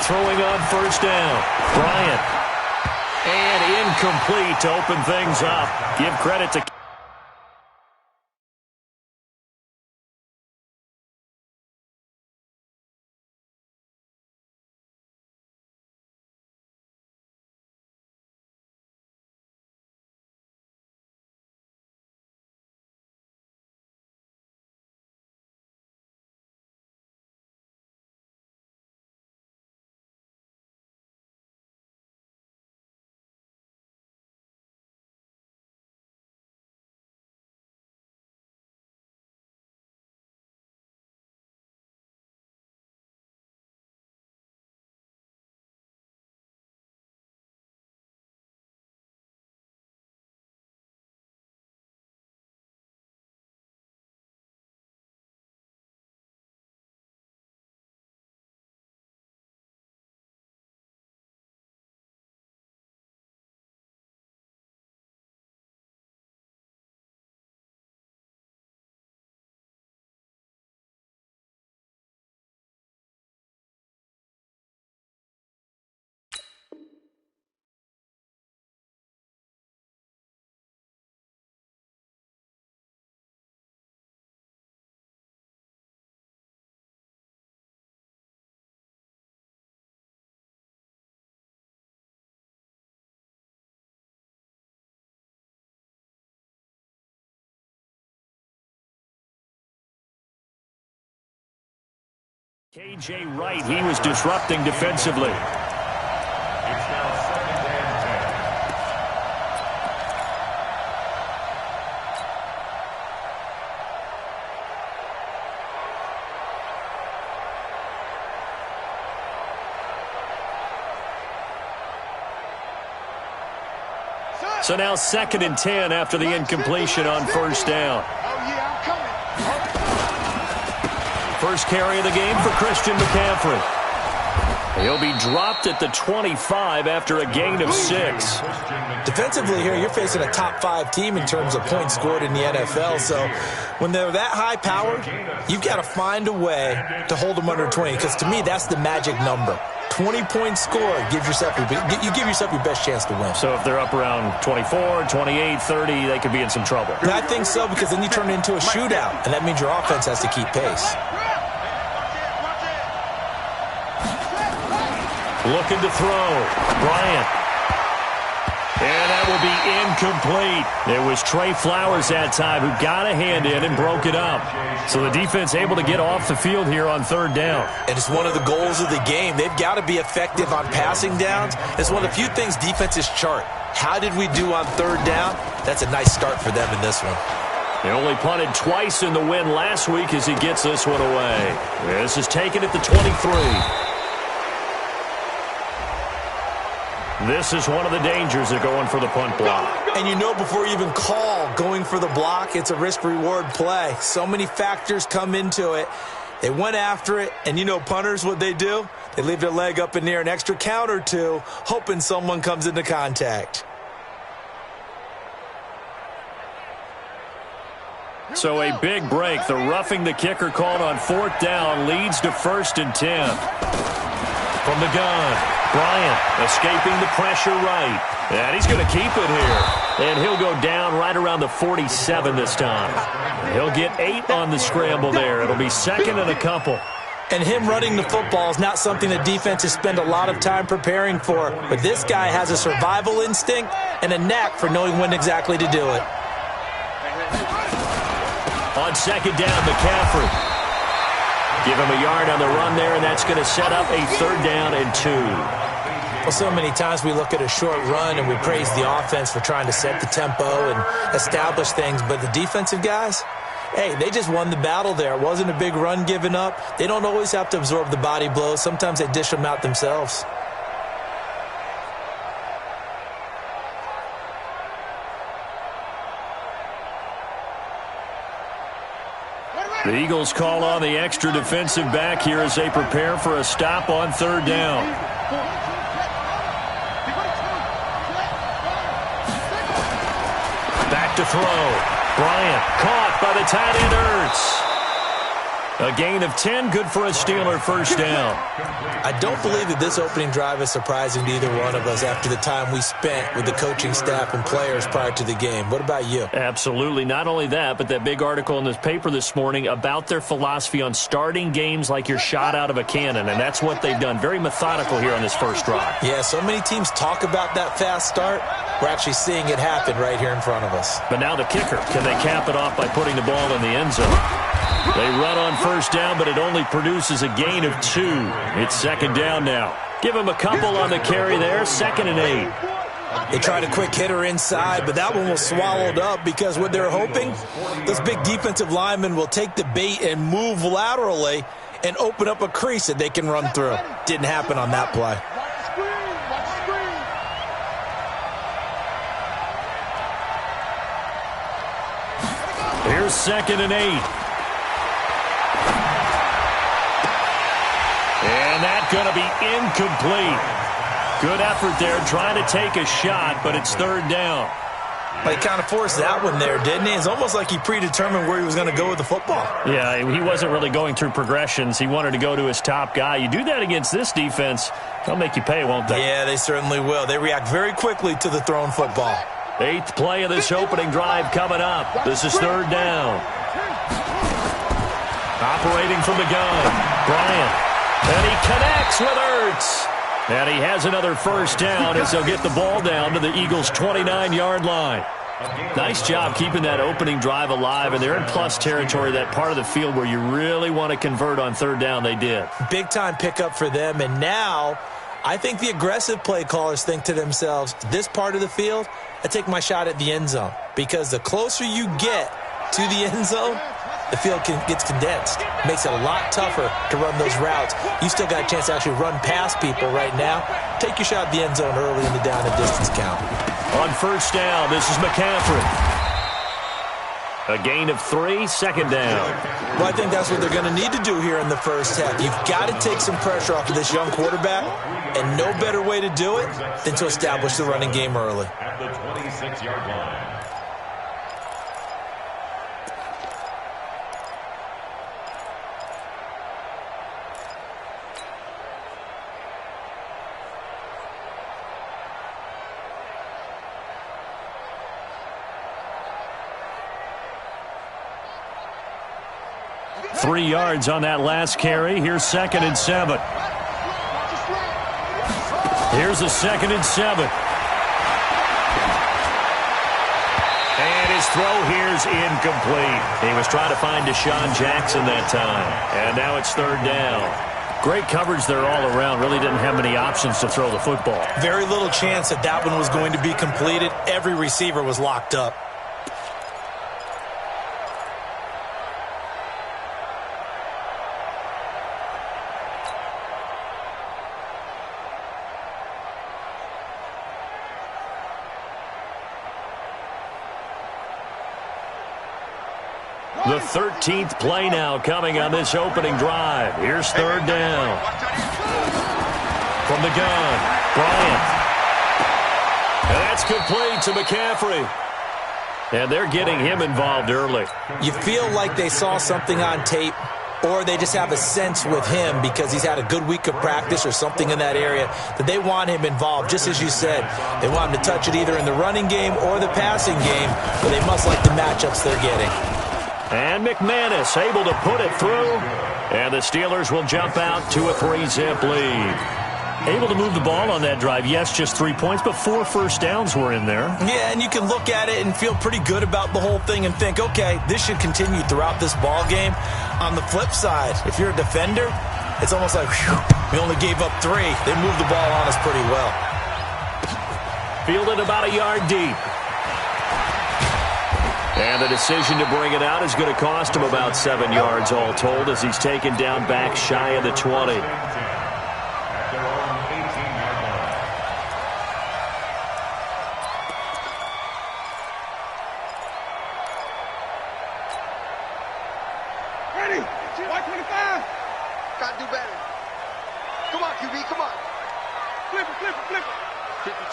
throwing on first down. Bryant. And incomplete to open things up. Give credit to... K.J. Wright, he was disrupting defensively. It's now 2nd and 10. So now 2nd and 10 after the incompletion on first down. First carry of the game for Christian McCaffrey. He'll be dropped at the 25 after a gain of 6. Defensively here, you're facing a top 5 team in terms of points scored in the NFL. So when they're that high powered, you've got to find a way to hold them under 20. Because to me, that's the magic number. 20 points scored, you give yourself your best chance to win. So if they're up around 24, 28, 30, they could be in some trouble. And I think so, because then you turn it into a shootout, and that means your offense has to keep pace. Looking to throw. Bryant. And that will be incomplete. It was Trey Flowers that time who got a hand in and broke it up. So the defense able to get off the field here on 3rd down. And it's one of the goals of the game. They've got to be effective on passing downs. It's one of the few things defenses chart. How did we do on 3rd down? That's a nice start for them in this one. They only punted twice in the win last week as he gets this one away. This is taken at the 23. This is one of the dangers of going for the punt block. And you know before you even call going for the block, it's a risk-reward play. So many factors come into it. They went after it, and you know punters, what they do? They leave their leg up in the air an extra count or two, hoping someone comes into contact. So a big break. The roughing the kicker called on 4th down leads to 1st and 10. From the gun. Bryant escaping the pressure right. And he's going to keep it here. And he'll go down right around the 47 this time. He'll get 8 on the scramble there. It'll be 2nd and a couple. And him running the football is not something that defenses spend a lot of time preparing for. But this guy has a survival instinct and a knack for knowing when exactly to do it. On 2nd down, McCaffrey. Give him a yard on the run there, and that's going to set up a 3rd down and 2. Well, so many times we look at a short run and we praise the offense for trying to set the tempo and establish things. But the defensive guys, hey, they just won the battle there. It wasn't a big run given up. They don't always have to absorb the body blows. Sometimes they dish them out themselves. The Eagles call on the extra defensive back here as they prepare for a stop on 3rd down. Back to throw. Bryant caught by the tight end Ertz. A gain of 10, good for a Steeler first down. I don't believe that this opening drive is surprising to either one of us after the time we spent with the coaching staff and players prior to the game. What about you? Absolutely. Not only that, but that big article in this paper this morning about their philosophy on starting games like you're shot out of a cannon, and that's what they've done. Very methodical here on this first drive. Yeah, so many teams talk about that fast start. We're actually seeing it happen right here in front of us. But now the kicker. Can they cap it off by putting the ball in the end zone? They run on first down, but it only produces a gain of 2. It's second down now. Give him a couple on the carry there. 2nd and 8. They tried a quick hitter inside, but that one was swallowed up because what they're hoping, those big defensive linemen will take the bait and move laterally and open up a crease that they can run through. Didn't happen on that play. Here's 2nd and 8. And that's going to be incomplete. Good effort there trying to take a shot, but it's 3rd down. He kind of forced that one there, didn't he? It's almost like he predetermined where he was going to go with the football. Yeah, he wasn't really going through progressions. He wanted to go to his top guy. You do that against this defense, they'll make you pay, won't they? Yeah, they certainly will. They react very quickly to the thrown football. 8th play of this opening drive coming up. This is 3rd down. Operating from the gun, Bryant. And he connects with Ertz. And he has another first down as they'll get the ball down to the Eagles' 29-yard line. Nice job keeping that opening drive alive, and they're in plus territory, that part of the field where you really want to convert on 3rd down. They did. Big-time pickup for them, and now I think the aggressive play callers think to themselves, this part of the field, I take my shot at the end zone, because the closer you get to the end zone, the field gets condensed. Makes it a lot tougher to run those routes. You still got a chance to actually run past people right now. Take your shot at the end zone early in the down and distance count. On first down, this is McCaffrey. A gain of 3, 2nd down. Well, I think that's what they're going to need to do here in the first half. You've got to take some pressure off of this young quarterback, and no better way to do it than to establish the running game early. At the 26-yard line. Three yards on that last carry. Here's 2nd and 7. Here's a 2nd and 7. And his throw here's incomplete. He was trying to find Deshaun Jackson that time. And now it's 3rd down. Great coverage there all around. Really didn't have many options to throw the football. Very little chance that that one was going to be completed. Every receiver was locked up. The 13th play now coming on this opening drive. Here's 3rd down. From the gun, Bryant. And that's complete to McCaffrey. And they're getting him involved early. You feel like they saw something on tape, or they just have a sense with him because he's had a good week of practice or something in that area that they want him involved. Just as you said, they want him to touch it either in the running game or the passing game, but they must like the matchups they're getting. And McManus able to put it through. And the Steelers will jump out to a 3-zip lead. Able to move the ball on that drive. Yes, just 3 points, but 4 first downs were in there. Yeah, and you can look at it and feel pretty good about the whole thing and think, okay, this should continue throughout this ball game. On the flip side, if you're a defender, it's almost like, whew, we only gave up 3. They moved the ball on us pretty well. Fielded about a yard deep. And the decision to bring it out is going to cost him about 7 yards all told as he's taken down back shy of the 20. Ready? 125. Gotta do better. Come on, QB, come on. Flip it, flip it, flip it.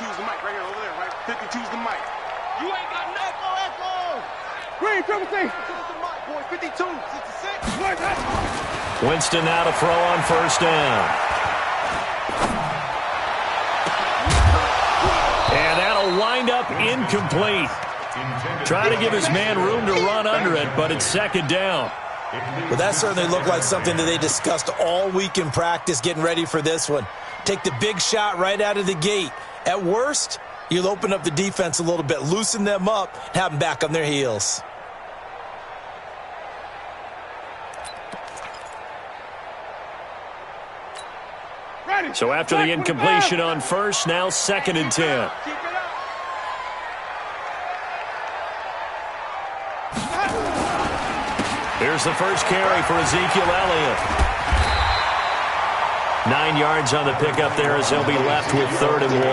52's the mic right here, over there, right? 52's the mic. You ain't got no echo. Green, triple C. Boy, 52, 66. Winston now to throw on first down. And that'll wind up incomplete. Trying to give his man room to run under it, but it's second down. Well, that certainly looked like something that they discussed all week in practice getting ready for this one. Take the big shot right out of the gate. At worst, you'll open up the defense a little bit, loosen them up, have them back on their heels. So after the incompletion on first, now 2nd and 10. Here's the first carry for Ezekiel Elliott. 9 yards on the pickup there as he'll be left with 3rd and 1.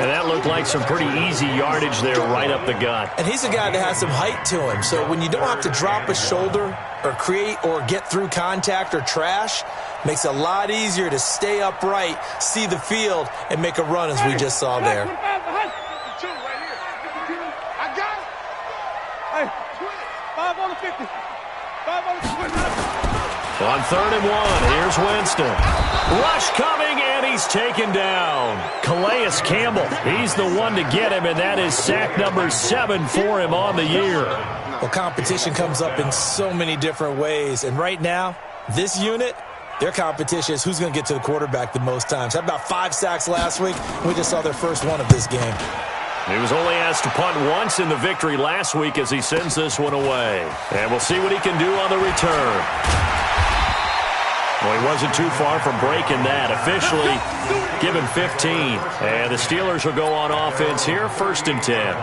And that looked like some pretty easy yardage there right up the gut. And he's a guy that has some height to him. So when you don't have to drop a shoulder or create or get through contact or trash, makes it a lot easier to stay upright, see the field, and make a run as we just saw there. On 3rd and 1, here's Winston. Rush coming, and he's taken down. Calais Campbell, he's the one to get him, and that is sack number 7 for him on the year. Well, competition comes up in so many different ways, and right now, this unit, their competition is who's going to get to the quarterback the most times. Had about 5 sacks last week. We just saw their first one of this game. He was only asked to punt once in the victory last week as he sends this one away. And we'll see what he can do on the return. Well, he wasn't too far from breaking that. Officially given 15. And the Steelers will go on offense here, 1st and 10.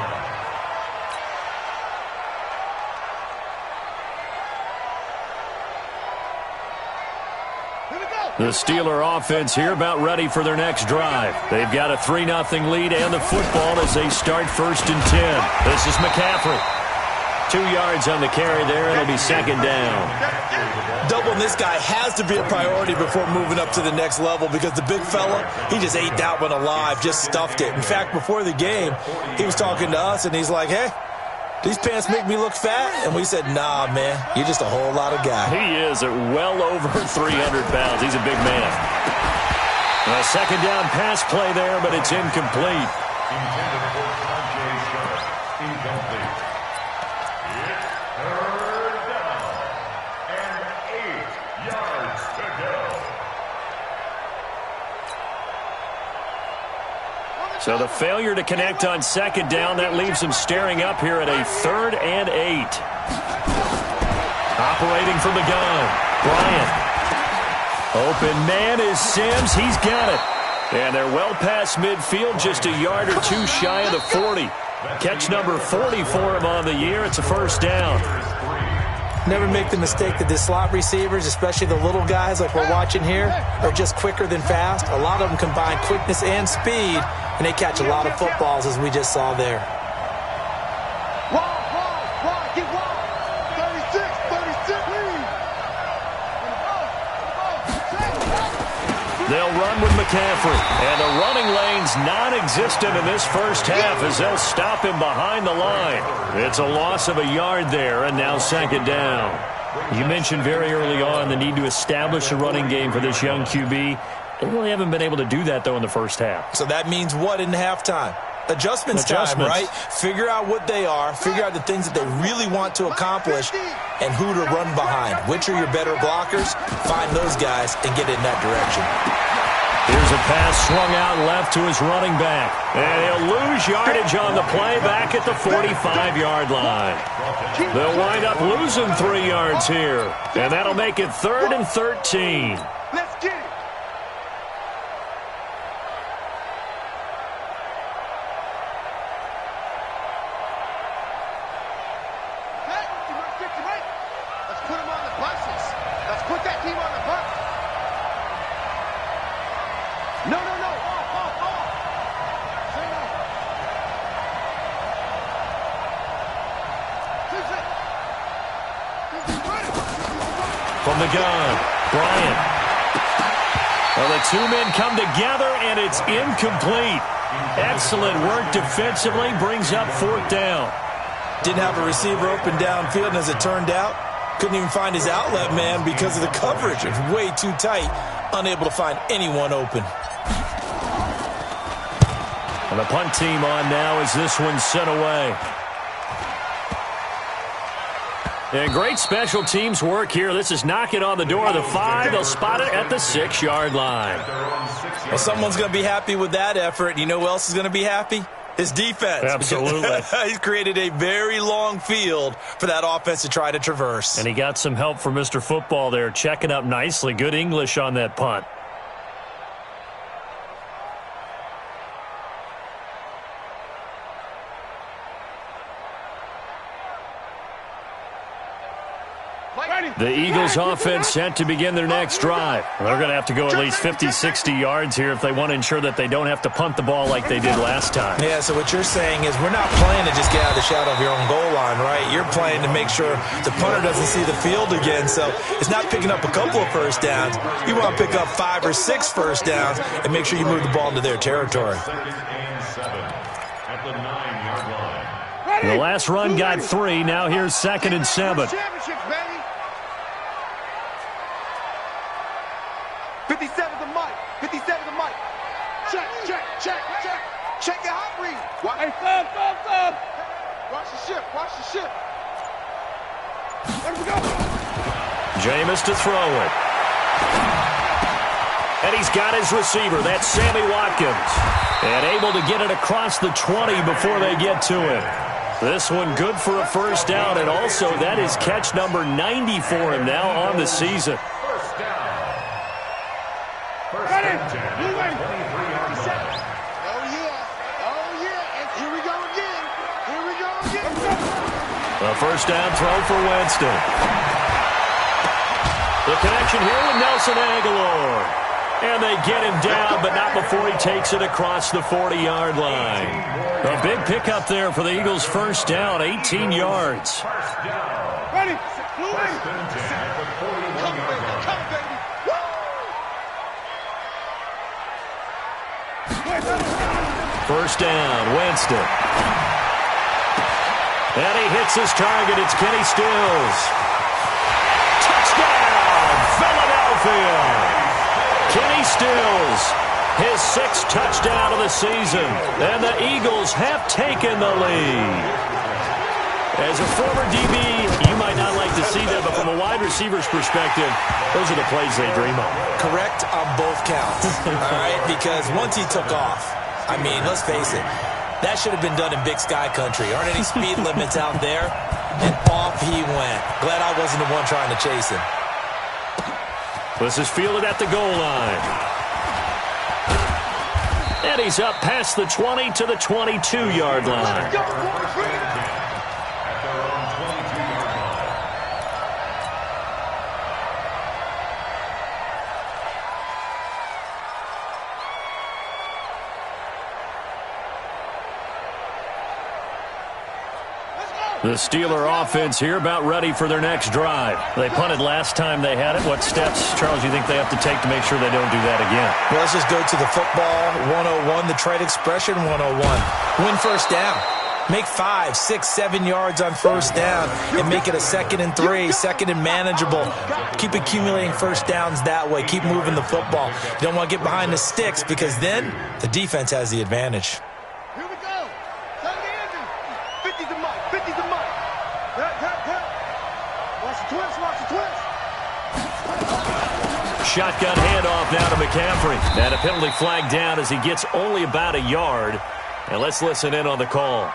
The Steeler offense here about ready for their next drive. They've got a 3-0 lead and the football as they start 1st and 10. This is McCaffrey. 2 yards on the carry there. It'll be 2nd down. Doubling this guy has to be a priority before moving up to the next level because the big fella, he just ate that one alive, just stuffed it. In fact, before the game, he was talking to us, and he's like, hey, these pants make me look fat? And we said, nah, man, you're just a whole lot of guy. He is at well over 300 pounds. He's a big man. A 2nd down pass play there, but it's incomplete. Intended for Sanjay Sharp. Incomplete. It's 3rd down and 8 yards to go. So the failure to connect on 2nd down, that leaves him staring up here at a 3rd and 8. Operating from the gun, Bryant. Open man is Sims. He's got it. And they're well past midfield, just a yard or 2 shy of the 40. Catch number 40 for him on the year. It's a 1st down. Never make the mistake that the slot receivers, especially the little guys like we're watching here, are just quicker than fast. A lot of them combine quickness and speed, and they catch a lot of footballs as we just saw there. Get wild. 36, 36, lead. They'll run with McCaffrey. And the running lane's non-existent in this first half as they'll stop him behind the line. It's a loss of a yard there, and now 2nd down. You mentioned very early on the need to establish a running game for this young QB. They really haven't been able to do that, though, in the first half. So that means what in halftime? Adjustments time, right? Figure out what they are, figure out the things that they really want to accomplish, and who to run behind. Which are your better blockers? Find those guys and get in that direction. Here's a pass swung out left to his running back. And he'll lose yardage on the play back at the 45-yard line. They'll wind up losing 3 yards here. And that'll make it 3rd and 13. Let's get it. Let's put him on the buses. Let's put that team on the bus. No. Off. Say no. From the gun, Bryant. Well, the 2 men come together, and it's incomplete. Excellent work defensively, brings up 4th down. Didn't have a receiver open downfield, and as it turned out, couldn't even find his outlet man because of the coverage. It was way too tight, unable to find anyone open. And the punt team on now as this one's sent away. And great special teams work here. This is knocking on the door of the 5. They'll spot it at the 6-yard line. Well, someone's going to be happy with that effort. You know who else is going to be happy? His defense. Absolutely. He's created a very long field for that offense to try to traverse. And he got some help from Mr. Football there, checking up nicely. Good English on that punt. The Eagles offense set to begin their next drive. They're going to have to go at least 50, 60 yards here if they want to ensure that they don't have to punt the ball like they did last time. Yeah, so what you're saying is we're not playing to just get out of the shadow of your own goal line, right? You're playing to make sure the punter doesn't see the field again. So it's not picking up a couple of first downs. You want to pick up 5 or 6 first downs and make sure you move the ball into their territory. The last run got 3. Now here's 2nd and 7. 57 the mic. 57 the mic. Check. Check your hot read. Hey, thumb. Watch the ship. There we go. Jameis to throw it. And he's got his receiver. That's Sammy Watkins. And able to get it across the 20 before they get to him. This one good for a first down, and also that is catch number 90 for him now on the season. Ready? Oh, yeah. And here we go again. A first down throw for Winston. The connection here with Nelson Aguilar. And they get him down, but not before he takes it across the 40-yard line. A big pickup there for the Eagles' first down, 18 yards. Ready? Come, baby. First down, Winston. And he hits his target. It's Kenny Stills. Touchdown, Philadelphia. Kenny Stills, his 6th touchdown of the season. And the Eagles have taken the lead. As a former DB, you might not like to see that, but from a wide receiver's perspective, those are the plays they dream of. Correct on both counts, all right? Because once he took off, I mean, let's face it, that should have been done in Big Sky country. Aren't any speed limits out there? And off he went. Glad I wasn't the one trying to chase him. This is fielded at the goal line. And he's up past the 20 to the 22-yard line. The Steeler offense here about ready for their next drive. They punted last time they had it. What steps, Charles, you think they have to take to make sure they don't do that again? Well, let's just go to the football 101, the trade expression 101. Win first down. Make 5, 6, 7 yards on first down and make it a 2nd and 3, 2nd and manageable. Keep accumulating first downs that way. Keep moving the football. You don't want to get behind the sticks because then the defense has the advantage. Here we go. 50's the mic. 50's the mic. Watch the twist. Shotgun handoff now to McCaffrey. And a penalty flag down as he gets only about a yard. And let's listen in on the call.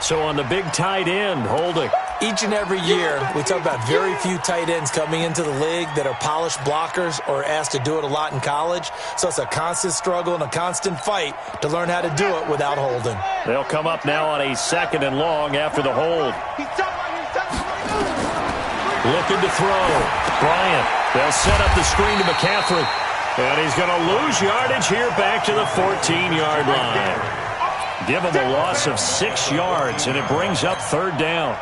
So on the big tight end, holding. Each and every year, we talk about very few tight ends coming into the league that are polished blockers or asked to do it a lot in college. So it's a constant struggle and a constant fight to learn how to do it without holding. They'll come up now on a 2nd and long after the hold. Looking to throw. Bryant. They'll set up the screen to McCaffrey. And he's going to lose yardage here back to the 14-yard line. Give him a loss of 6 yards, and it brings up 3rd down.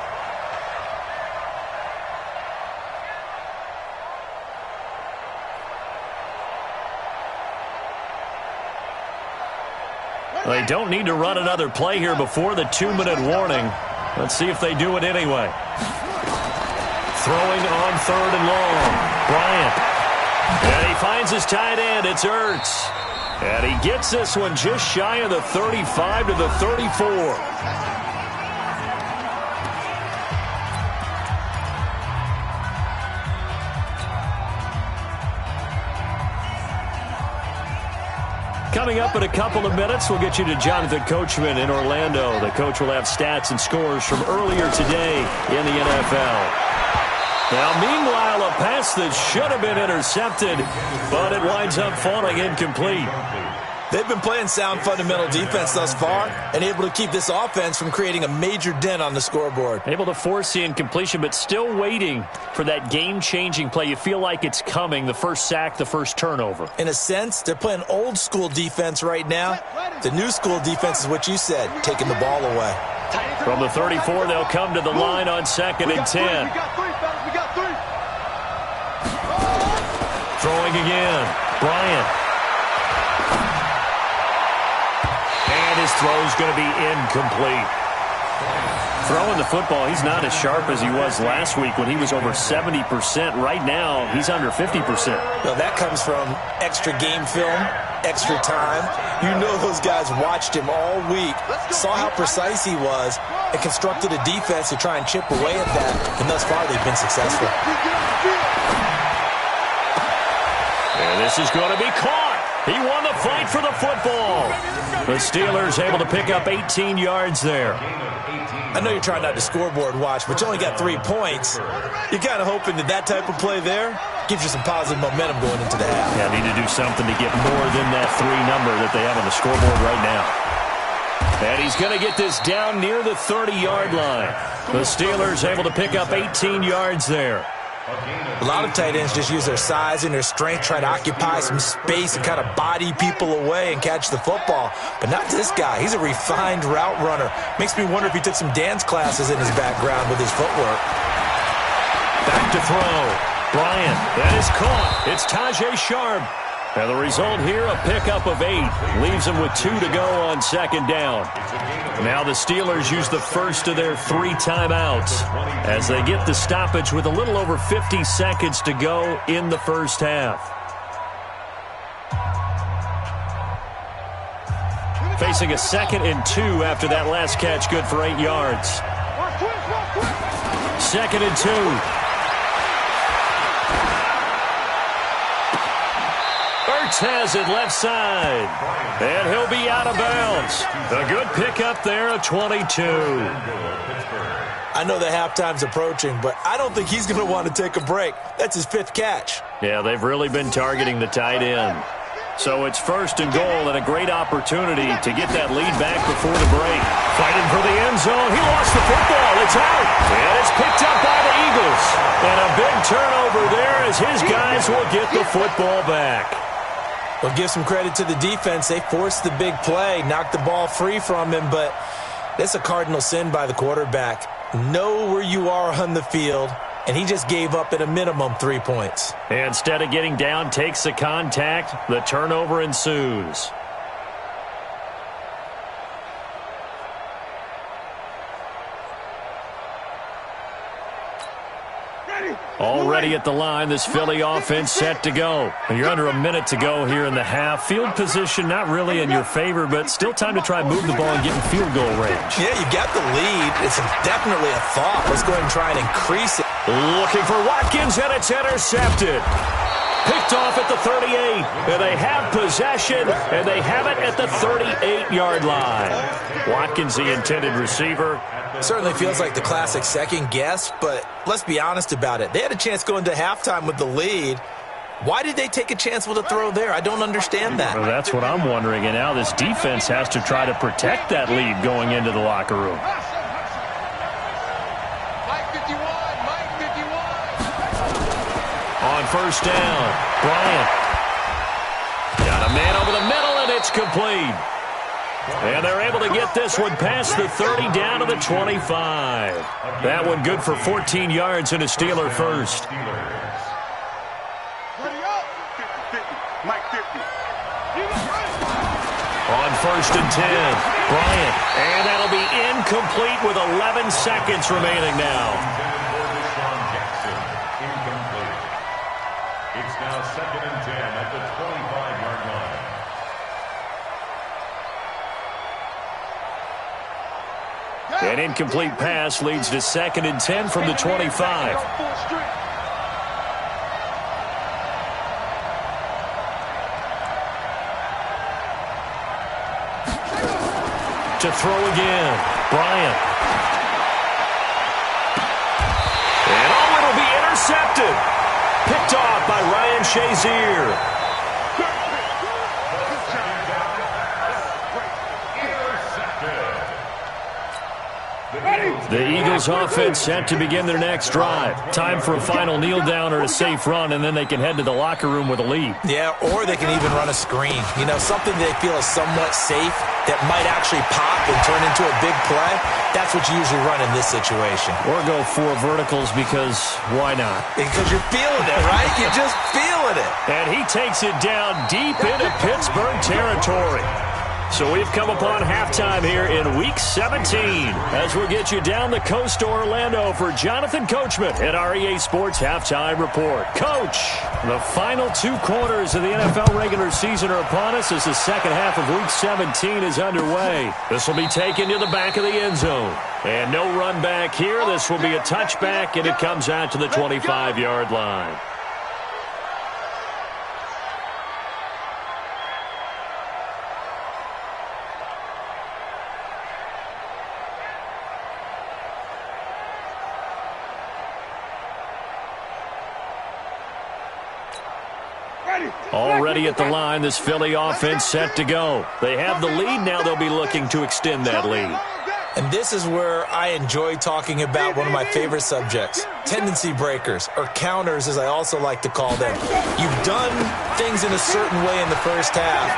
They don't need to run another play here before the 2-minute warning. Let's see if they do it anyway. Throwing on 3rd and long. Bryant. And he finds his tight end. It's Ertz. And he gets this one just shy of the 35 to the 34. Coming up in a couple of minutes, we'll get you to Jonathan Coachman in Orlando. The coach will have stats and scores from earlier today in the NFL. Now, meanwhile, a pass that should have been intercepted, but it winds up falling incomplete. They've been playing sound fundamental defense thus far and able to keep this offense from creating a major dent on the scoreboard. Able to force the incompletion, but still waiting for that game-changing play. You feel like it's coming, the first sack, the first turnover. In a sense, they're playing old-school defense right now. The new-school defense is what you said, taking the ball away. From the 34, they'll come to the line on 2nd and 10. We got three, fellas. We got three. Throwing again. Bryant. And his throw's going to be incomplete. Throwing the football, he's not as sharp as he was last week when he was over 70%. Right now, he's under 50%. Well, that comes from extra game film, extra time. You know those guys watched him all week, saw how precise he was, and constructed a defense to try and chip away at that, and thus far they've been successful. And this is going to be caught. He won the fight for the football. The Steelers able to pick up 18 yards there. I know you're trying not to scoreboard watch, but you only got 3 points. You're kind of hoping that that type of play there gives you some positive momentum going into the half. Yeah, need to do something to get more than that 3 number that they have on the scoreboard right now. And he's going to get this down near the 30-yard line. The Steelers able to pick up 18 yards there. A lot of tight ends just use their size and their strength, try to occupy some space and kind of body people away and catch the football. But not this guy. He's a refined route runner. Makes me wonder if he took some dance classes in his background with his footwork. Back to throw. Bryant, that is caught. It's Tajay Sharp. And the result here, a pickup of 8. Leaves them with 2 to go on 2nd down. Now the Steelers use the first of their 3 timeouts as they get the stoppage with a little over 50 seconds to go in the first half. Facing a 2nd and 2 after that last catch, good for 8 yards. 2nd and 2. Has it left side, and he'll be out of bounds. A good pickup there, a 22. I know the halftime's approaching, but I don't think he's going to want to take a break. That's his 5th catch. Yeah, they've really been targeting the tight end. So it's 1st and goal and a great opportunity to get that lead back before the break. Fighting for the end zone. He lost the football. It's out. And it's picked up by the Eagles. And a big turnover there as his guys will get the football back. Well, give some credit to the defense. They forced the big play, knocked the ball free from him, but that's a cardinal sin by the quarterback. Know where you are on the field, and he just gave up at a minimum 3 points. Instead of getting down, takes the contact. The turnover ensues. Already at the line, this Philly offense set to go. And you're under a minute to go here in the half. Field position not really in your favor, but still time to try and move the ball and get in field goal range. Yeah, you got the lead. It's definitely a thought. Let's go ahead and try and increase it. Looking for Watkins, and it's intercepted. Picked off at the 38. And they have possession, and they have it at the 38-yard line. Watkins, the intended receiver. Certainly feels like the classic second guess, but let's be honest about it. They had a chance going to halftime with the lead. Why did they take a chance with a throw there? I don't understand that. Well, that's what I'm wondering, and now this defense has to try to protect that lead going into the locker room. Mike 51, Mike 51. On 1st down, Bryant. Got a man over the middle, and it's complete. And they're able to get this one past the 30 down to the 25. That one good for 14 yards and a Steeler first. Ready up. 50-50. Mike 50. On 1st and 10, Bryant. And that'll be incomplete with 11 seconds remaining now. It's now 2nd and 10 at the 25-yard line. An incomplete pass leads to 2nd and 10 from the 25. To throw again, Bryant. And it'll be intercepted. Picked off by Ryan Shazier. The Eagles offense set to begin their next drive. Time for a final kneel down or a safe run, and then they can head to the locker room with a lead. Yeah, or they can even run a screen. You know, something they feel is somewhat safe that might actually pop and turn into a big play. That's what you usually run in this situation. Or go 4 verticals because why not? Because you're feeling it, right? You're just feeling it. And he takes it down deep into Pittsburgh territory. So we've come upon halftime here in Week 17 as we'll get you down the coast to Orlando for Jonathan Coachman at our EA Sports Halftime Report. Coach, the final 2 quarters of the NFL regular season are upon us as the second half of Week 17 is underway. This will be taken to the back of the end zone. And no run back here. This will be a touchback, and it comes out to the 25-yard line. Already at the line, this Philly offense set to go. They have the lead. Now they'll be looking to extend that lead. And this is where I enjoy talking about one of my favorite subjects, tendency breakers, or counters as I also like to call them. You've done things in a certain way in the first half,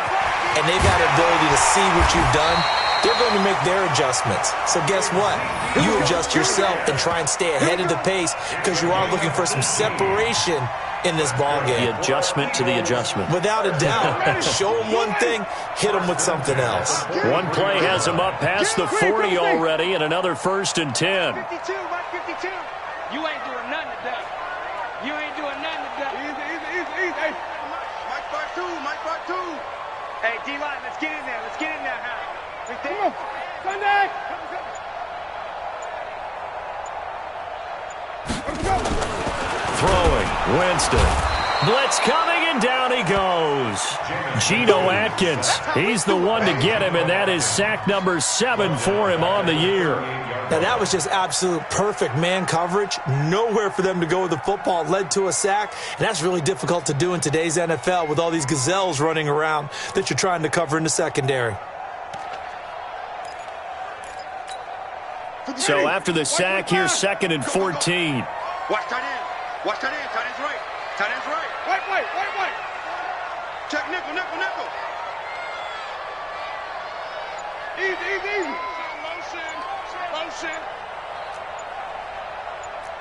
and they've had the ability to see what you've done. They're going to make their adjustments. So guess what? You adjust yourself and try and stay ahead of the pace because you are looking for some separation in this ball game. The adjustment to the adjustment. Without a doubt. Show them one thing, hit them with something else. One play has them up past the 40 already, and another 1st and 10. 52, Mike 52. You ain't doing nothing today. You ain't doing nothing today. Easy. Hey. Mike part 2, Mike part 2. Hey, D-line, let's get in there. Let's get in there, Harry. Come on. Sunday. Let's go. Throwing, Winston. Blitz coming, and down he goes. Geno Atkins, he's the one to get him, and that is sack number 7 for him on the year. Now, that was just absolute perfect man coverage. Nowhere for them to go with the football. Led to a sack, and that's really difficult to do in today's NFL with all these gazelles running around that you're trying to cover in the secondary. So after the sack, here's 2nd and 14. Watch tight end. Watch tight end. Tight end's right. Tight end's right. Wait. Check nickel. Easy. Motion.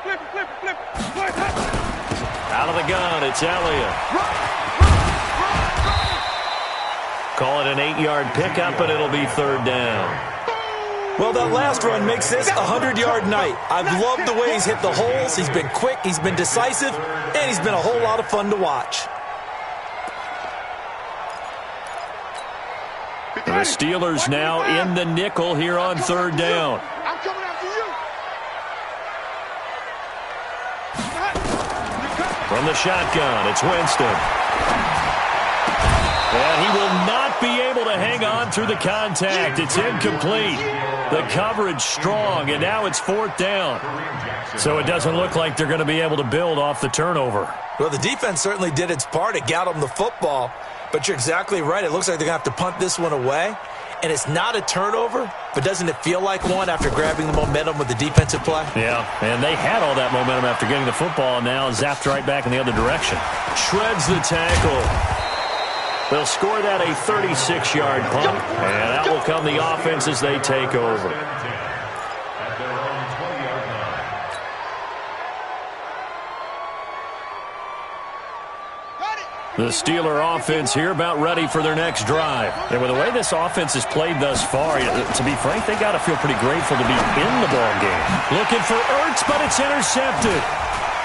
Flip it. Out of the gun, it's Elliott. Call it an 8-yard pickup, and it'll be 3rd down. Well, that last run makes this a 100-yard night. I've loved the way he's hit the holes. He's been quick, he's been decisive, and he's been a whole lot of fun to watch. The Steelers now in the nickel here on 3rd down. I'm coming after you. From the shotgun, it's Winston. And he will not be able to hang on through the contact. It's incomplete. The coverage strong, and now it's 4th down. So it doesn't look like they're going to be able to build off the turnover. Well, the defense certainly did its part. It got them the football. But you're exactly right. It looks like they're going to have to punt this one away. And it's not a turnover, but doesn't it feel like one after grabbing the momentum with the defensive play? Yeah, and they had all that momentum after getting the football, and now zapped right back in the other direction. Shreds the tackle. They'll score that a 36-yard punt, and out will come the offense as they take over. At their own 20-yard line. The Steeler offense here about ready for their next drive. And with the way this offense has played thus far, to be frank, they got to feel pretty grateful to be in the ball game. Looking for Ertz, but it's intercepted.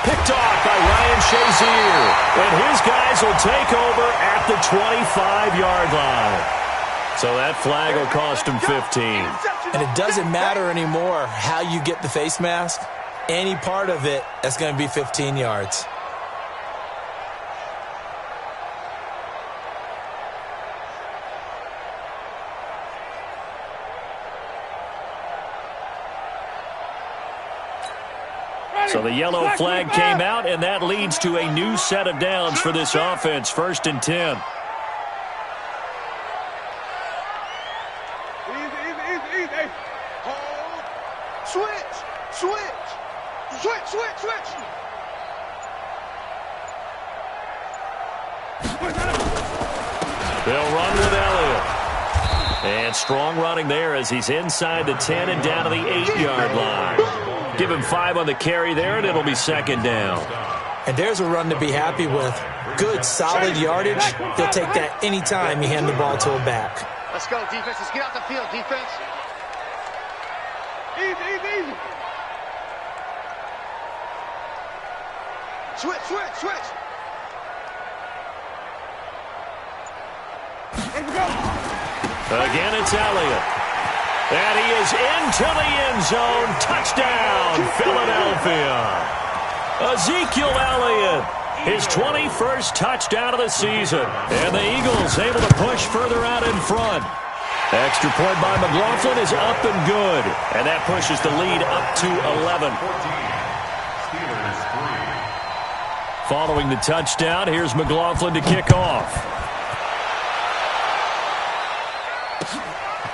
Picked off by Ryan Shazier. And his guys will take over at the 25-yard line. So that flag will cost him 15. And it doesn't matter anymore how you get the face mask. Any part of it, that's going to be 15 yards. So the yellow flag came out, and that leads to a new set of downs for this offense. 1st and 10. Easy. Hold. Switch. They'll run with Elliott. And strong running there as he's inside the 10 and down to the 8-yard line. Give him 5 on the carry there, and it'll be 2nd down. And there's a run to be happy with. Good, solid yardage. He'll take that anytime you hand the ball to a back. Let's go, defense. Let's get out the field, defense. Easy. Switch. Let's go. Again, it's Elliott. And he is into the end zone. Touchdown, Philadelphia. Ezekiel Elliott, his 21st touchdown of the season. And the Eagles able to push further out in front. Extra point by McLaughlin is up and good. And that pushes the lead up to 11. Following the touchdown, here's McLaughlin to kick off.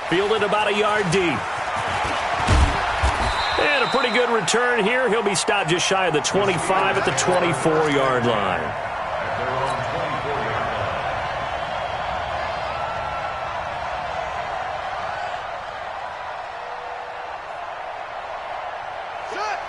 Fielded about a yard deep. And a pretty good return here. He'll be stopped just shy of the 25 at the 24-yard line.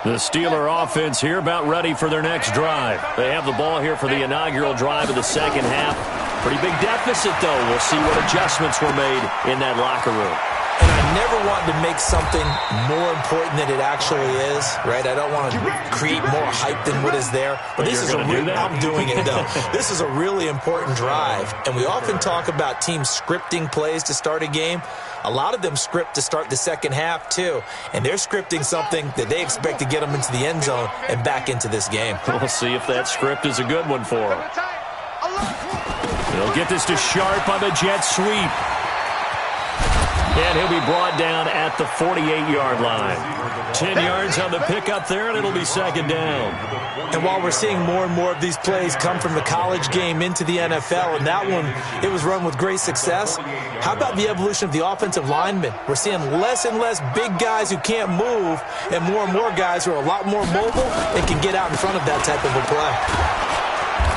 The Steeler offense here about ready for their next drive. They have the ball here for the inaugural drive of the second half. Pretty big deficit, though. We'll see what adjustments were made in that locker room. And I never want to make something more important than it actually is, right? I don't want to create more hype than what is there. But this is I'm doing it, though. This is a really important drive. And we often talk about teams scripting plays to start a game. A lot of them script to start the second half, too. And they're scripting something that they expect to get them into the end zone and back into this game. We'll see if that script is a good one for them. They'll get this to Sharp on the jet sweep. And he'll be brought down at the 48-yard line. 10 yards on the pickup there, and it'll be 2nd down. And while we're seeing more and more of these plays come from the college game into the NFL, and that one, it was run with great success, how about the evolution of the offensive linemen? We're seeing less and less big guys who can't move, and more guys who are a lot more mobile and can get out in front of that type of a play.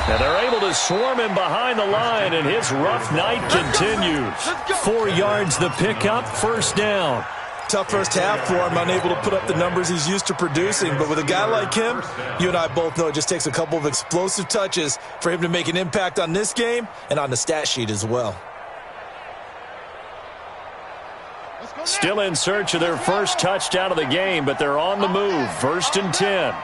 And they're able to swarm him behind the line, and his rough night continues. 4 yards the pickup, 1st down. Tough first half for him, unable to put up the numbers he's used to producing. But with a guy like him, you and I both know it just takes a couple of explosive touches for him to make an impact on this game and on the stat sheet as well. Still in search of their first touchdown of the game, but they're on the move. 1st and 10.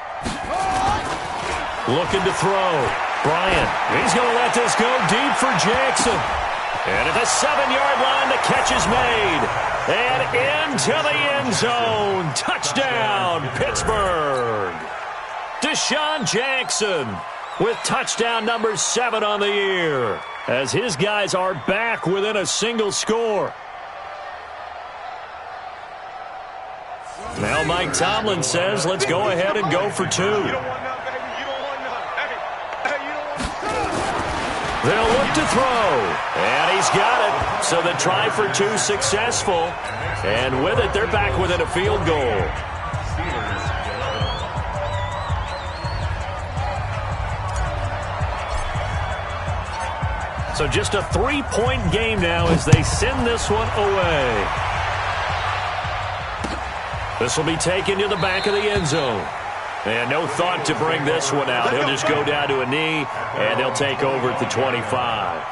Looking to throw. Bryant, he's going to let this go deep for Jackson. And at the 7-yard line, the catch is made. And into the end zone. Touchdown, Pittsburgh. Deshaun Jackson with touchdown number 7 on the year, as his guys are back within a single score. Now Mike Tomlin says, let's go ahead and go for 2. They'll look to throw, and he's got it. So the try for 2 successful, and with it, they're back within a field goal. So just a 3-point game now as they send this one away. This will be taken to the back of the end zone. And no thought to bring this one out. He'll just go down to a knee, and they'll take over at the 25.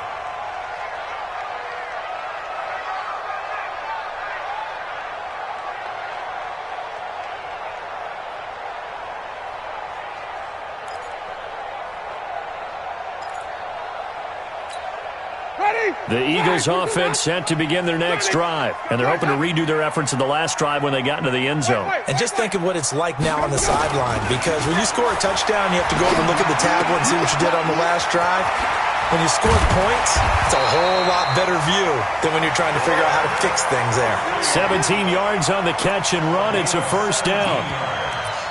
The Eagles offense set to begin their next drive, and they're hoping to redo their efforts in the last drive when they got into the end zone. And just think of what it's like now on the sideline, because when you score a touchdown, you have to go over and look at the tablet and see what you did on the last drive. When you score points, it's a whole lot better view than when you're trying to figure out how to fix things there. 17 yards on the catch and run. It's a first down.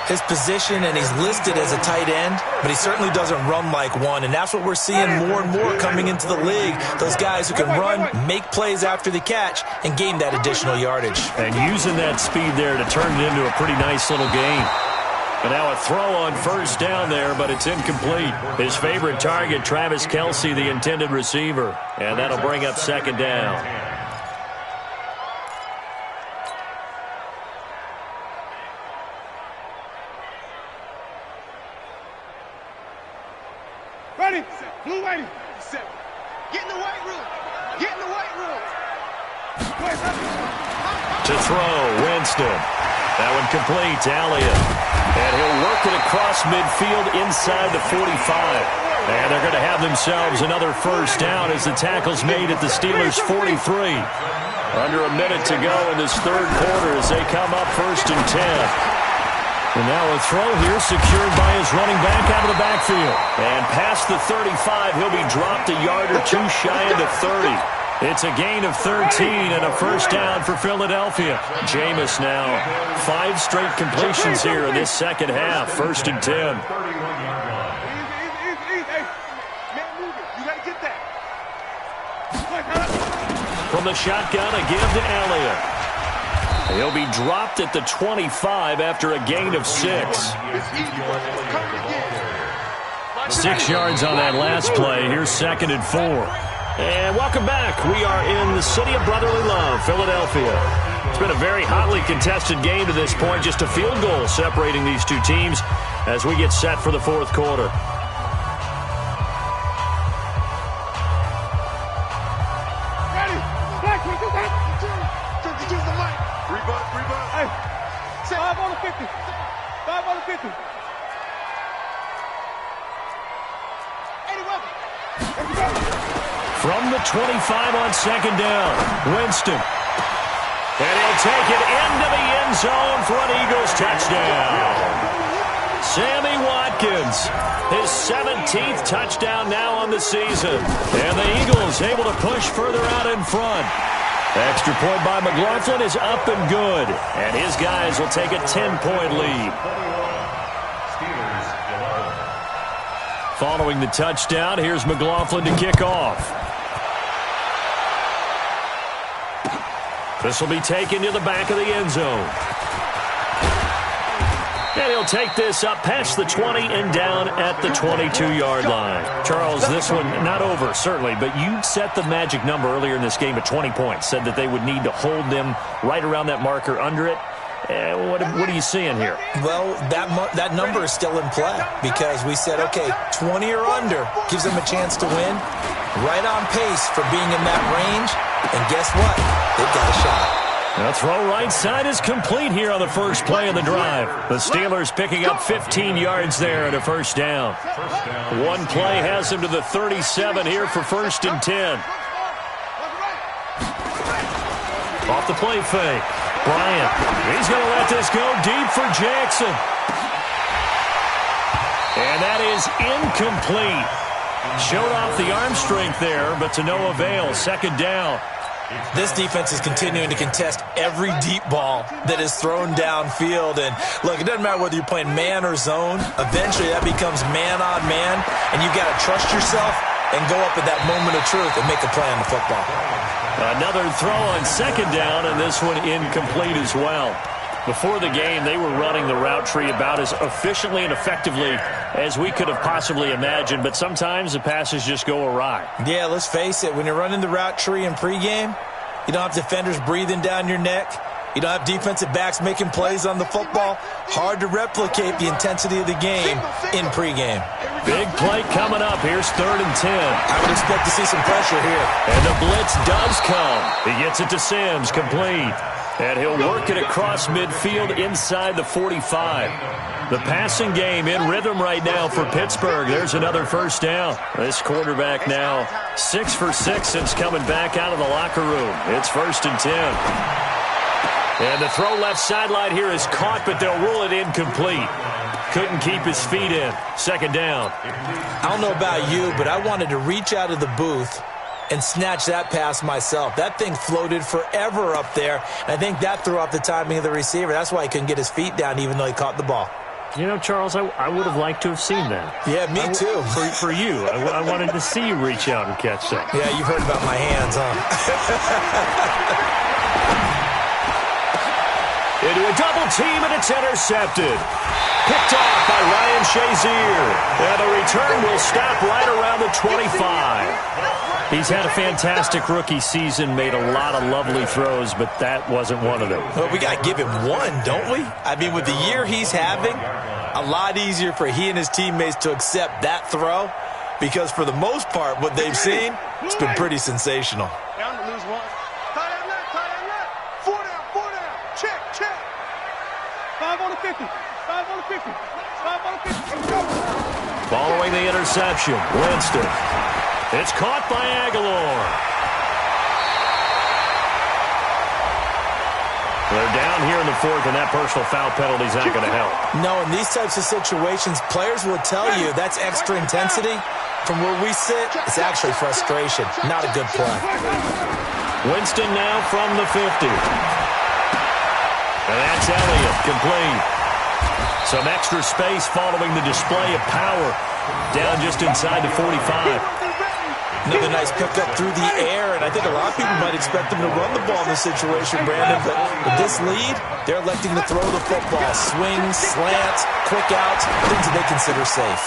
His position, and he's listed as a tight end, but he certainly doesn't run like one, and that's what we're seeing more and more coming into the league. Those guys who can run, make plays after the catch, and gain that additional yardage. And using that speed there to turn it into a pretty nice little gain. And now a throw on first down there, but it's incomplete. His favorite target, Travis Kelce, the intended receiver. And that'll bring up second down. Ready? Blue waiting. Get in the weight room. Get in the weight room. To throw, Winston. That one complete to Elliott. And he'll work it across midfield inside the 45. And they're going to have themselves another first down as the tackle's made at the Steelers' 43. Under a minute to go in this third quarter as they come up 1st and 10. And now a throw here secured by his running back out of the backfield. And past the 35, he'll be dropped a yard or two shy of the 30. It's a gain of 13 and a first down for Philadelphia. Jameis now 5 straight completions here in this second half. 1st and 10. Man, move it. You got to get that. From the shotgun, a give to Elliott. He'll be dropped at the 25 after a gain of 6. 6 yards on that last play. Here's 2nd and 4. And welcome back. We are in the city of brotherly love, Philadelphia. It's been a very hotly contested game to this point. Just a field goal separating these two teams as we get set for the fourth quarter. From the 25 on second down, Winston. And he'll take it into the end zone for an Eagles touchdown. Sammy Watkins, his 17th touchdown now on the season. And the Eagles able to push further out in front. Extra point by McLaughlin is up and good. And his guys will take a 10-point lead. Following the touchdown, here's McLaughlin to kick off. This will be taken to the back of the end zone. And he'll take this up past the 20 and down at the 22-yard line. Charles, this one not over, certainly, but you set the magic number earlier in this game at 20 points. Said that they would need to hold them right around that marker under it. What are you seeing here? Well, that number is still in play because we said, okay, 20 or under gives them a chance to win. Right on pace for being in that range. And guess what? They've got a shot. The throw right side is complete here on the first play of the drive. The Steelers picking up 15 yards there at a first down. One play has them to the 37 here for 1st and 10. Off the play fake. Bryant, he's going to let this go deep for Jackson. And that is incomplete. Showed off the arm strength there, but to no avail. 2nd down. This defense is continuing to contest every deep ball that is thrown downfield. And, look, it doesn't matter whether you're playing man or zone. Eventually, that becomes man on man, and you've got to trust yourself and go up at that moment of truth and make a play on the football. Another throw on 2nd down, and this one incomplete as well. Before the game, they were running the route tree about as efficiently and effectively as we could have possibly imagined, but sometimes the passes just go awry. Yeah, let's face it. When you're running the route tree in pregame, you don't have defenders breathing down your neck. You don't have defensive backs making plays on the football. Hard to replicate the intensity of the game in pregame. Big play coming up. Here's 3rd and 10. I would expect to see some pressure here. And the blitz does come. He gets it to Sims, complete. And he'll work it across midfield inside the 45. The passing game in rhythm right now for Pittsburgh. There's another first down. This quarterback now 6 for 6 since coming back out of the locker room. It's 1st and 10. And the throw left sideline here is caught, but they'll rule it incomplete. Couldn't keep his feet in. 2nd down. I don't know about you, but I wanted to reach out of the booth and snatch that pass myself. That thing floated forever up there. And I think that threw off the timing of the receiver. That's why he couldn't get his feet down even though he caught the ball. You know, Charles, I would have liked to have seen that. Yeah, me too. For you. I wanted to see you reach out and catch that. Yeah, you've heard about my hands, huh? Into a double team, and it's intercepted. Picked off by Ryan Shazier. And the return will stop right around the 25. He's had a fantastic rookie season, made a lot of lovely throws, but that wasn't one of them. Well, we got to give him one, don't we? I mean, with the year he's having, a lot easier for he and his teammates to accept that throw because for the most part, what they've seen, it's been pretty sensational. Down to lose one. Tie that left. 4 down. Check. 5 on the 50. 5 on the 50. 5 on the 50. Following the interception, Winston. It's caught by Aguilar. They're down here in the 4th, and that personal foul penalty is not going to help. No, in these types of situations, players will tell you that's extra intensity. From where we sit, it's actually frustration. Not a good play. Winston now from the 50. And that's Elliott, complete. Some extra space following the display of power. Down just inside the 45. Another nice pickup through the air, and I think a lot of people might expect them to run the ball in this situation, Brandon, but with this lead, they're electing to throw the football. Swings, slants, quick outs, things that they consider safe.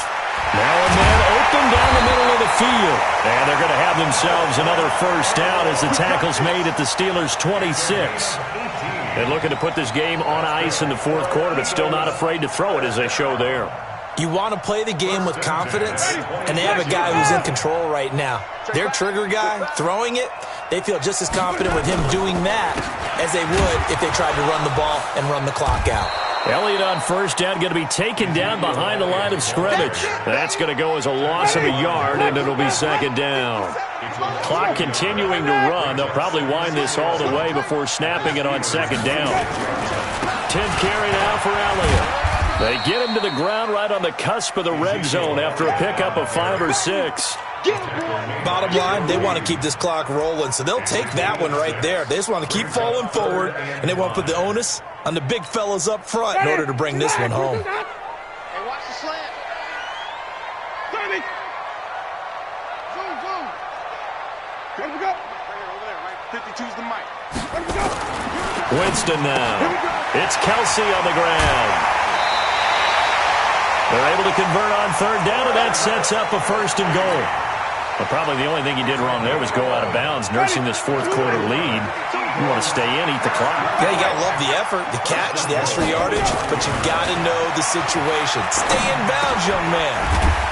Now a man open down the middle of the field, and they're going to have themselves another first down as the tackle's made at the Steelers' 26. And looking to put this game on ice in the 4th quarter, but still not afraid to throw it as they show there. You want to play the game with confidence, and they have a guy who's in control right now. Their trigger guy, throwing it, they feel just as confident with him doing that as they would if they tried to run the ball and run the clock out. Elliott on first down, going to be taken down behind the line of scrimmage. That's going to go as a loss of a yard, and it'll be 2nd down. Clock continuing to run. They'll probably wind this all the way before snapping it on 2nd down. 10th carry now for Elliott. They get him to the ground right on the cusp of the red zone after a pickup of 5 or 6. Bottom line, they want to keep this clock rolling, so they'll take that one right there. They just want to keep falling forward, and they want to put the onus on the big fellas up front in order to bring this one home. Hey, watch the slant. 30. Zoom. Let me go. Right here, over there, right? 52's the mic. Let me go. Winston now. It's Kelsey on the ground. They're able to convert on 3rd down, and that sets up a 1st and goal. Well, probably the only thing he did wrong there was go out of bounds, nursing this 4th quarter lead. You want to stay in, eat the clock. Yeah, you got to love the effort, the catch, the extra yardage, but you got to know the situation. Stay in bounds, young man.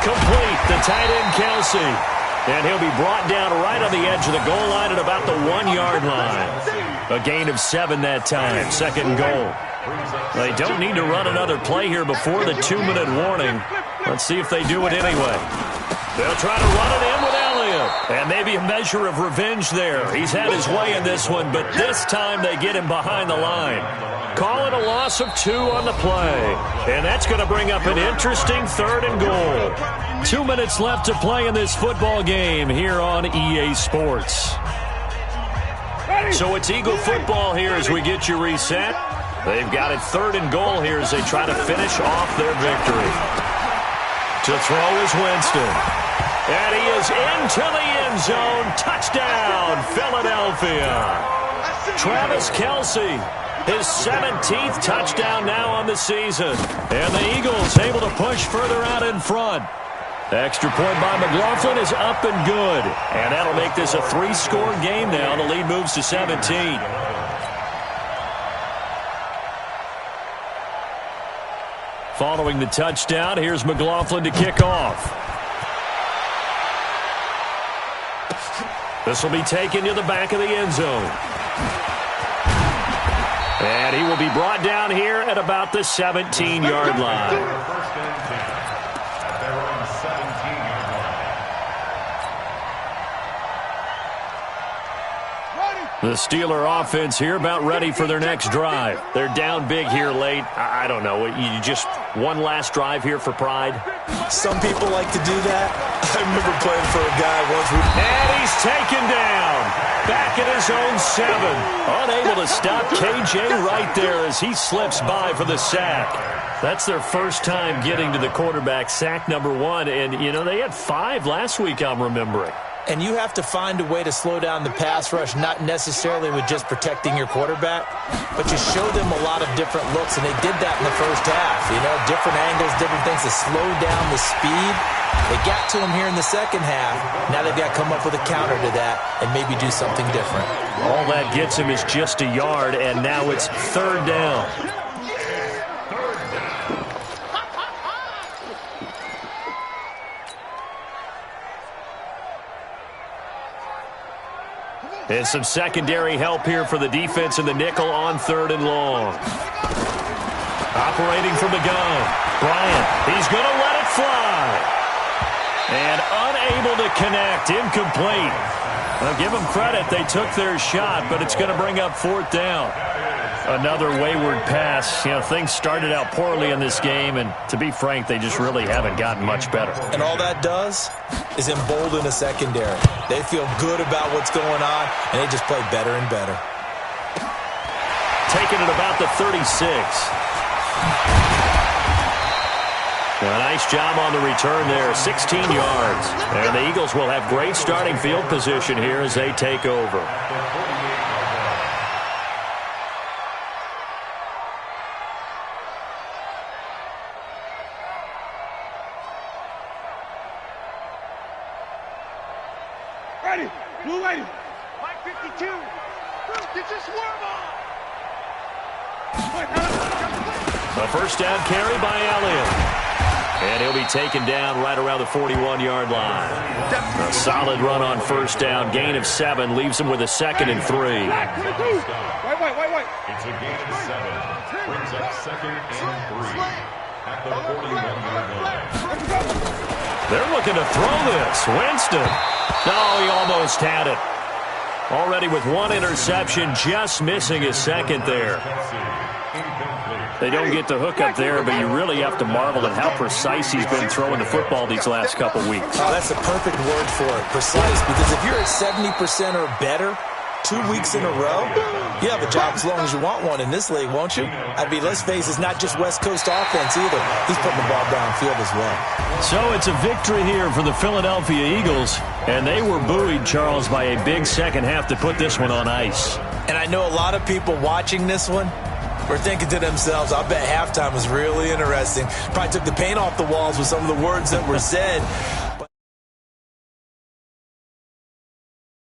Complete, the tight end Kelsey. And he'll be brought down right on the edge of the goal line at about the 1-yard line. A gain of 7 that time, 2nd and goal. They don't need to run another play here before the 2-minute warning. Let's see if they do it anyway. They'll try to run it in with Elliott. And maybe a measure of revenge there. He's had his way in this one, but this time they get him behind the line. Call it a loss of 2 on the play. And that's going to bring up an interesting 3rd and goal. 2 minutes left to play in this football game here on EA Sports. So it's Eagle football here as we get you reset. They've got it 3rd and goal here as they try to finish off their victory. To throw is Winston. And he is into the end zone. Touchdown, Philadelphia. Travis Kelsey, his 17th touchdown now on the season. And the Eagles able to push further out in front. Extra point by McLaughlin is up and good. And that'll make this a 3-score game now. The lead moves to 17. Following the touchdown, here's McLaughlin to kick off. This will be taken to the back of the end zone. And he will be brought down here at about the 17-yard line. First and 10 at their own 17-yard line. The Steeler offense here about ready for their next drive. They're down big here late. I don't know. You just one last drive here for pride? Some people like to do that. I remember playing for a guy once. And he's taken down. Back at his own 7. Unable to stop KJ right there as he slips by for the sack. That's their first time getting to the quarterback, sack number 1. And, you know, they had 5 last week, I'm remembering. And you have to find a way to slow down the pass rush, not necessarily with just protecting your quarterback, but you show them a lot of different looks, and they did that in the first half. You know, different angles, different things to slow down the speed. They got to him here in the second half. Now they've got to come up with a counter to that and maybe do something different. All that gets him is just a yard, and now it's 3rd down. And some secondary help here for the defense in the nickel on 3rd and long. Operating from the gun, Bryant. He's going to let it fly. And unable to connect, incomplete. I'll give them credit. They took their shot, but it's going to bring up 4th down. Another wayward pass. You know, things started out poorly in this game, and to be frank, they just really haven't gotten much better. And all that does is embolden a secondary. They feel good about what's going on, and they just play better and better. Taking it about the 36. A nice job on the return there, 16 yards. And the Eagles will have great starting field position here as they take over. Ready, blue lady. Mike 52. Get your swerve on. A first down carry by Elliott. And he'll be taken down right around the 41-yard line. A solid run on first down. Gain of 7 leaves him with a 2nd and 3. Wait. It's a gain of 7. Brings up 2nd and 3 at the 41-yard line. They're looking to throw this. Winston. No, he almost had it. Already with 1 interception, just missing his 2nd there. They don't get the hook up there, but you really have to marvel at how precise he's been throwing the football these last couple weeks. Oh, that's a perfect word for it, precise, because if you're at 70% or better 2 weeks in a row, you have a job as long as you want one in this league, won't you? I mean, let's face it, it's not just West Coast offense either. He's putting the ball downfield as well. So it's a victory here for the Philadelphia Eagles, and they were buoyed, Charles, by a big second half to put this one on ice. And I know a lot of people watching this one were thinking to themselves, I bet halftime was really interesting. Probably took the paint off the walls with some of the words that were said.